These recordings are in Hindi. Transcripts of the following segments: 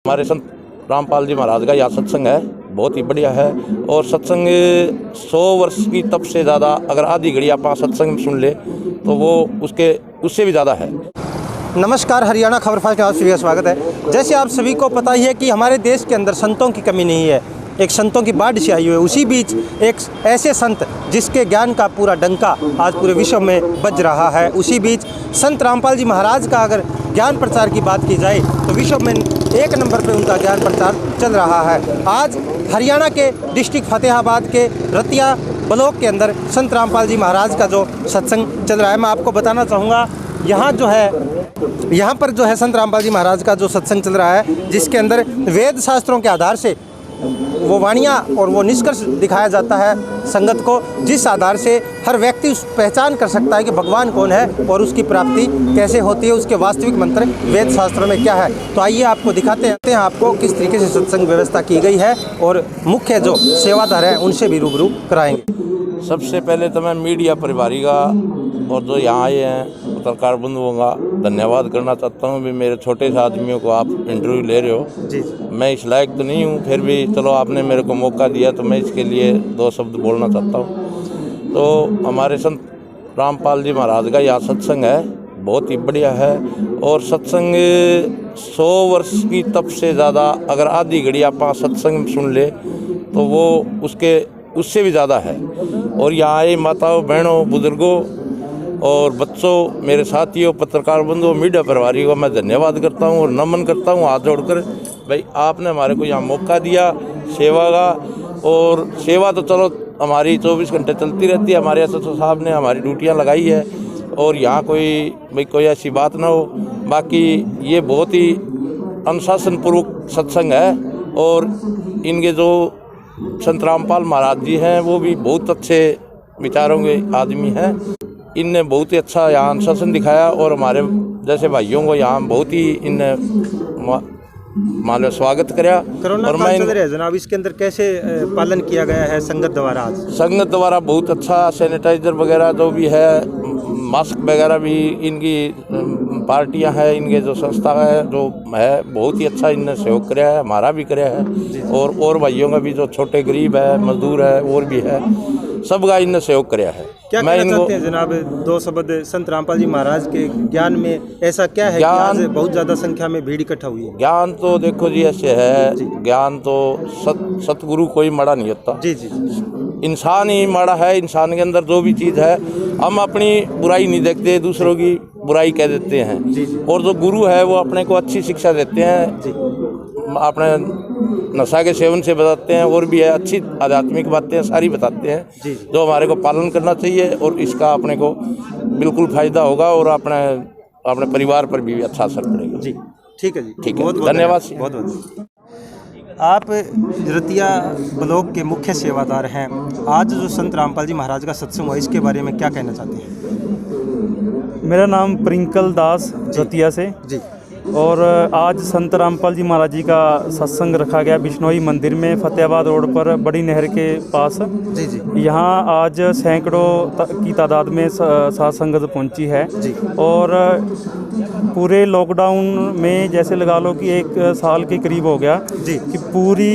हमारे संत रामपाल जी महाराज का यह सत्संग है, बहुत ही बढ़िया है। और सत्संग 100 वर्ष की तब से ज़्यादा, अगर आधी घड़ी आप सत्संग सुन ले तो वो उससे भी ज़्यादा है। नमस्कार, हरियाणा खबर फास्ट में आप सभी का स्वागत है। जैसे आप सभी को पता ही है कि हमारे देश के अंदर संतों की कमी नहीं है, एक संतों की बाढ़ सी आई हुई है। उसी बीच एक ऐसे संत जिसके ज्ञान का पूरा डंका आज पूरे विश्व में बज रहा है, उसी बीच संत रामपाल जी महाराज का अगर ज्ञान प्रचार की बात की जाए तो विश्व में 1 नंबर पे उनका ज्ञान प्रचार चल रहा है। आज हरियाणा के डिस्ट्रिक्ट फतेहाबाद के रतिया ब्लॉक के अंदर संत रामपाल जी महाराज का जो सत्संग चल रहा है, मैं आपको बताना चाहूँगा यहाँ पर जो है संत रामपाल जी महाराज का जो सत्संग चल रहा है, जिसके अंदर वेद शास्त्रों के आधार से वो वाणियाँ और वो निष्कर्ष दिखाया जाता है संगत को, जिस आधार से हर व्यक्ति उस पहचान कर सकता है कि भगवान कौन है और उसकी प्राप्ति कैसे होती है, उसके वास्तविक मंत्र वेद शास्त्रों में क्या है। तो आइए आपको दिखाते हैं आपको किस तरीके से सत्संग व्यवस्था की गई है और मुख्य जो सेवादार हैं उनसे भी रूबरू कराएंगे। सबसे पहले तो मैं मीडिया परिवारी का और जो यहाँ आए हैं पत्रकार बंधुओं का धन्यवाद करना चाहता हूँ। भी मेरे छोटे से आदमियों को आप इंटरव्यू ले रहे हो जी। मैं इस लायक तो नहीं हूँ, फिर भी चलो आपने मेरे को मौका दिया तो मैं इसके लिए 2 शब्द बोलना चाहता हूँ। तो हमारे संत रामपाल जी महाराज का यह सत्संग है, बहुत ही बढ़िया है। और सत्संग 100 वर्ष की तब से ज़्यादा, अगर आधी घड़ी आप सत्संग सुन ले तो वो उससे भी ज़्यादा है। और यहाँ आए माताओं, बहनों, बुजुर्गों और बच्चों, मेरे साथियों, पत्रकार बंधुओं, मीडिया परिवारी को मैं धन्यवाद करता हूँ और नमन करता हूँ हाथ जोड़कर। भाई आपने हमारे को यहाँ मौका दिया सेवा का। और सेवा तो चलो हमारी 24 घंटे चलती रहती है, हमारे एसएसओ साहब ने हमारी ड्यूटियाँ लगाई है और यहाँ कोई ऐसी बात ना हो। बाकी ये बहुत ही अनुशासनपूर्वक सत्संग है। और इनके जो संत रामपाल महाराज जी हैं वो भी बहुत अच्छे विचारों के आदमी हैं। इनने बहुत ही अच्छा यहाँ अनुशासन दिखाया और हमारे जैसे भाइयों को यहाँ बहुत ही इनने मान लो स्वागत कराया। और मैं चल रहा है जनाब, इसके अंदर कैसे पालन किया गया है संगत द्वारा? आज संगत द्वारा बहुत अच्छा सैनिटाइजर वगैरह जो भी है, मास्क वगैरह भी, इनकी पार्टियां हैं, इनके जो संस्था है जो है बहुत ही अच्छा इनने सहयोग कराया है, हमारा भी कराया है। और भाइयों का भी जो छोटे गरीब है, मजदूर है और भी है, सबका इनने सहयोग कराया है। क्या कहना चाहते हैं जनाब 2 शब्द संत रामपाल जी महाराज के ज्ञान में? ऐसा क्या है कि आज बहुत ज़्यादा संख्या में भीड़ इकट्ठा हुई है? ज्ञान तो देखो जी ऐसे है, ज्ञान तो सतगुरु कोई मड़ा नहीं होता जी। इंसान ही माड़ा है। इंसान के अंदर जो भी चीज़ है, हम अपनी बुराई नहीं देखते, दूसरों की बुराई कह देते हैं। और जो गुरु है वो अपने को अच्छी शिक्षा देते हैं, अपने नशा के सेवन से बताते हैं और भी है, अच्छी आध्यात्मिक बातें सारी बताते हैं जो हमारे को पालन करना चाहिए। और इसका अपने को बिल्कुल फ़ायदा होगा और अपने परिवार पर भी अच्छा असर पड़ेगा जी। ठीक है जी, ठीक है, धन्यवाद। बहुत बहुत आप रतिया ब्लॉक के मुख्य सेवादार हैं। आज जो संत रामपाल जी महाराज का सत्संग हुआ, इसके बारे में क्या कहना चाहते हैं? मेरा नाम प्रिंकल दास रतिया से जी। और आज संत रामपाल जी महाराज जी का सत्संग रखा गया बिश्नोई मंदिर में, फतेहाबाद रोड पर बड़ी नहर के पास जी। यहाँ आज सैकड़ों की तादाद में साध संगत पहुँची है जी। और पूरे लॉकडाउन में जैसे लगा लो कि 1 साल के करीब हो गया जी, कि पूरी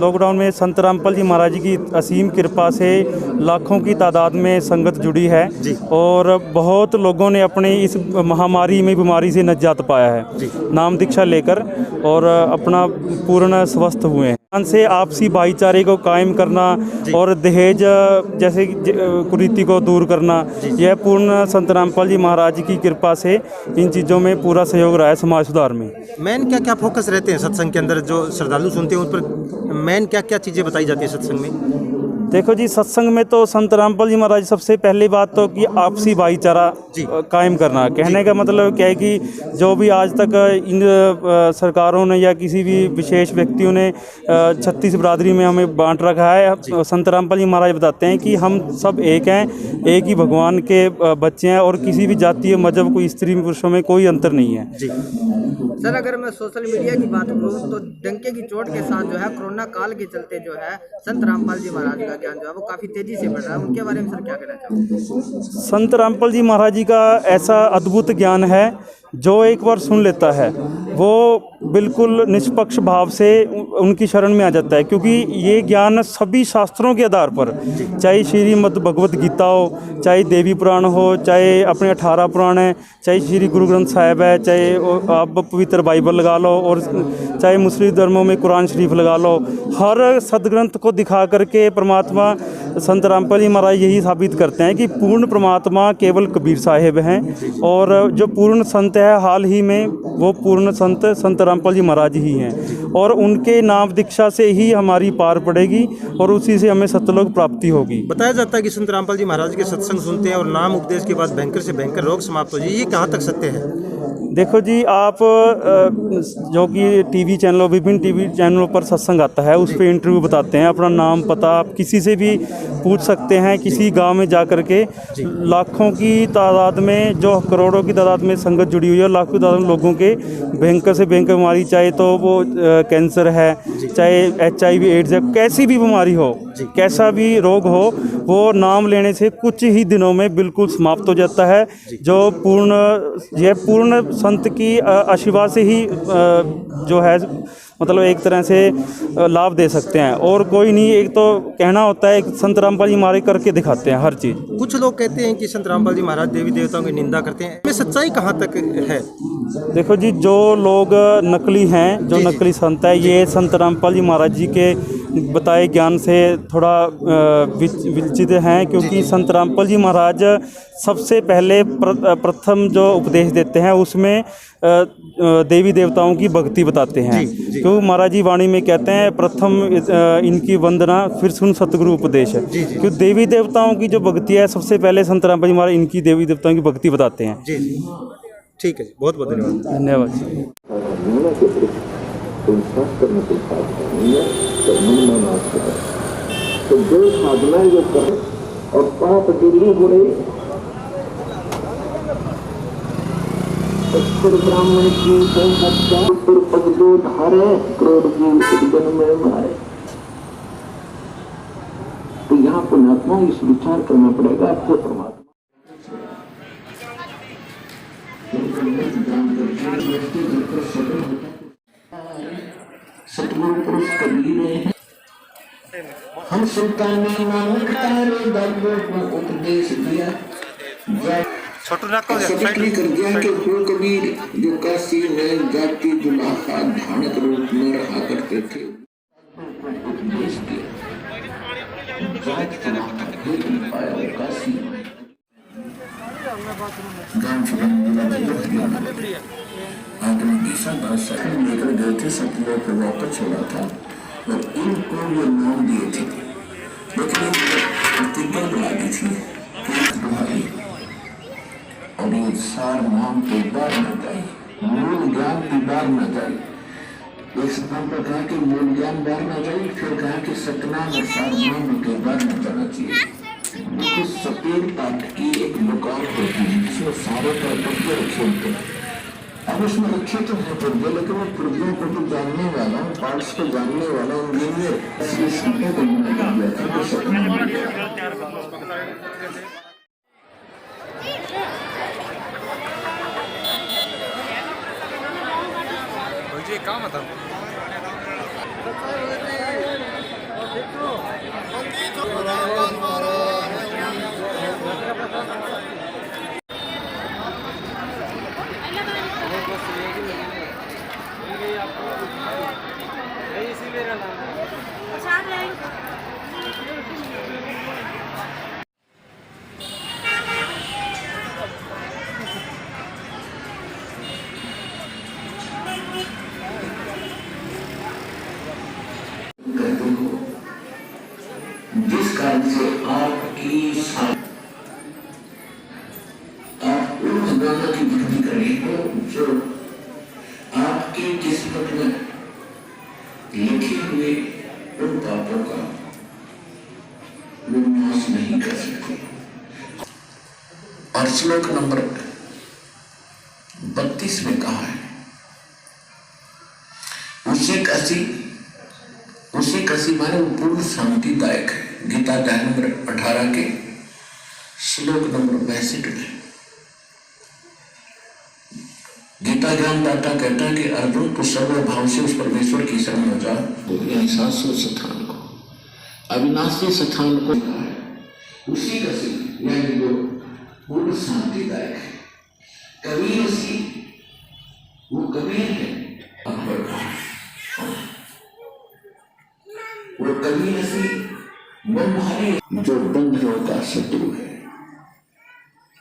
लॉकडाउन में संत रामपाल जी महाराज जी की असीम कृपा से लाखों की तादाद में संगत जुड़ी है जी। और बहुत लोगों ने अपने इस महामारी में बीमारी से निजात पाया है जी, नाम दीक्षा लेकर, और अपना पूर्ण स्वस्थ हुए हैं। से आपसी भाईचारे को कायम करना और दहेज जैसे कुरीति को दूर करना, यह पूर्ण संत रामपाल जी महाराज की कृपा से इन चीज़ों में पूरा सहयोग रहा है समाज सुधार में। मेन क्या क्या फोकस रहते हैं सत्संग के अंदर? जो श्रद्धालु सुनते हैं उन पर मेन क्या क्या चीज़ें बताई जाती है सत्संग में? देखो जी, सत्संग में तो संत रामपाल जी महाराज सबसे पहली बात तो कि आपसी भाईचारा कायम करना। कहने का मतलब क्या है कि जो भी आज तक इन सरकारों ने या किसी भी विशेष व्यक्तियों ने 36 बिरादरी में हमें बांट रखा है, संत रामपाल जी महाराज बताते हैं कि हम सब एक हैं, एक ही भगवान के बच्चे हैं और किसी भी जातीय मजहब को स्त्री पुरुषों में कोई अंतर नहीं है जी। सर, अगर मैं सोशल मीडिया की बात करूँ तो डंके की चोट के साथ जो है कोरोना काल के चलते जो है संत रामपाल जी महाराज का ज्ञान जो है वो काफी तेजी से बढ़ रहा है, उनके बारे में सर क्या कहना चाहोगे? संत रामपाल जी महाराज जी का ऐसा अद्भुत ज्ञान है जो एक बार सुन लेता है वो बिल्कुल निष्पक्ष भाव से उनकी शरण में आ जाता है, क्योंकि ये ज्ञान सभी शास्त्रों के आधार पर, चाहे श्रीमद् भगवत गीता हो, चाहे देवी पुराण हो, चाहे अपने 18 पुराण हैं, चाहे श्री गुरु ग्रंथ साहिब है, चाहे आप पवित्र बाइबल लगा लो, और चाहे मुस्लिम धर्मों में कुरान शरीफ लगा लो, हर सदग्रंथ को दिखा करके परमात्मा संत रामपाल जी महाराज यही साबित करते हैं कि पूर्ण परमात्मा केवल कबीर साहिब हैं, और जो पूर्ण संत है हाल ही में वो पूर्ण संत रामपाल जी महाराज ही हैं, और उनके नाम दीक्षा से ही हमारी पार पड़ेगी और उसी से हमें सतलोक प्राप्ति होगी। बताया जाता है कि संत रामपाल जी महाराज के सत्संग सुनते हैं और नाम उपदेश के बाद भयंकर से भयंकर रोग समाप्त हो जाए, ये कहाँ तक सत्य है? देखो जी, आप जो कि टीवी चैनलों, विभिन्न टीवी चैनलों पर सत्संग आता है, उस पर इंटरव्यू बताते हैं, अपना नाम पता आप किसी से भी पूछ सकते हैं, किसी गांव में जा कर के लाखों की तादाद में, जो करोड़ों की तादाद में संगत जुड़ी हुई है, लाखों की तादाद में लोगों के भयंकर से भयंकर बीमारी, चाहे तो वो कैंसर है, चाहे HIV एड्स है, कैसी भी बीमारी हो, कैसा भी रोग हो, वो नाम लेने से कुछ ही दिनों में बिल्कुल समाप्त हो जाता है। जो पूर्ण संत की आशीर्वाद से ही जो है मतलब एक तरह से लाभ दे सकते हैं, और कोई नहीं। एक तो कहना होता है संत रामपाल जी महाराज करके दिखाते हैं हर चीज़। कुछ लोग कहते हैं कि संत रामपाल जी महाराज देवी देवताओं की निंदा करते हैं, इसमें सच्चाई कहाँ तक है? देखो जी, जो लोग नकली हैं, जो नकली संत है, ये संत रामपाल जी महाराज जी के बताए ज्ञान से थोड़ा विचलित हैं, क्योंकि संत रामपाल जी महाराज सबसे पहले प्रथम जो उपदेश देते हैं उसमें देवी देवताओं की भक्ति बताते हैं। क्यों महाराज जी वाणी में कहते हैं प्रथम इनकी वंदना फिर सुन सतगुरु उपदेश है, क्यों देवी देवताओं की जो भक्ति है सबसे पहले संत रामपाल जी महाराज इनकी देवी देवताओं की भक्ति बताते हैं। जी जी, ठीक है जी, बहुत बहुत धन्यवाद। धन्यवाद। तो जो साधना जो कर और पाप दिल्ली बुरे ब्राह्मण की पग दो धारे क्रोध की उद्गन में मारे। तो यहाँ पुण्यात्मा इस विचार करना पड़ेगा आपको। परमात्मा सतगुरु पुरुष कबीर हैं, हम सुल्तानी नानक तारे दरबार को उपदेश दिया, सतगुरु कर दिया कि हो कबीर जो काशी में जाति दुलाहा धानक रूप में रहा करते थे, उपदेश दिया जात दुलाहा भी पाया काशी आपने दिशा दासा लेकर गए थे, सतलोक को वापस छोड़ा था और इनको ये नाम दिए थे, लेकिन प्रतिज्ञा दिला दी थी तुम्हारी, और ये सार नाम के बार न जाए, मूल ज्ञान की बार न जाए। एक स्थान पर कहा कि मूल ज्ञान बार न जाए, फिर कहा कि सतनाम और सार नाम के बार न जाना चाहिए। तो सफेद पाठ की एक दुकान होती है जिसमें सारे पुर्जे रखे होते हैं। अब उसमें रखे तो है पुर्जे, लेकिन वो पुर्जों को भी जानने वाला, पार्ट्स को जानने वाला इंजीनियर इसलिए सपने को बना दिया था तो सपना काम था। जिस कारण से आपकी आप उस दादा की भक्ति करेंगे जो आपकी किस्मत में लिखे हुए उन पापों का विनाश नहीं कर सकते। और श्लोक नंबर 32 में कहा है, उसी कसी माने वो पूर्ण शांतिदायक है। गीता अध्याय नंबर 18 के श्लोक नंबर 62 में गीता ज्ञानदाता कहता है कि अर्जुन, तू सर्व भाव से उस परमेश्वर की शरण हो जा, यानी शाश्वत स्थान को, अविनाशी स्थान को, उसी का सिद्ध यानी वो पूर्ण शांतिदायक है। कबीर सी, वो कबीर है, वो कबीर सी बंधारी जो बंधनों का शत्रु है,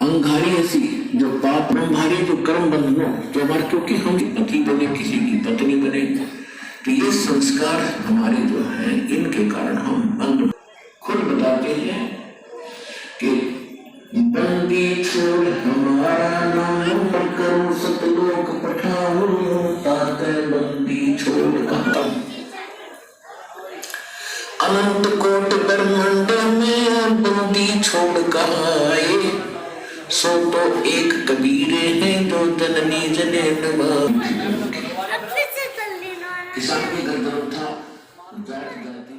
अंगारी ऐसी जो पाप ब्रह्मारी जो कर्म बंधनों जो हमारे, क्योंकि हम पति बने किसी की पत्नी बने, तो ये संस्कार हमारे जो हैं इनके कारण हम बंध। खुद बताते हैं कि बंदी छोड़ हमारा नाम करो सतलोक पठाओ, ताते बंदी छोड़ कहा अनंत कोट ब्रह्मांड में बंदी छोड़ कहाए, सो तो एक कबीरे हैं जो जननी जने किसान के घर था, जात जाति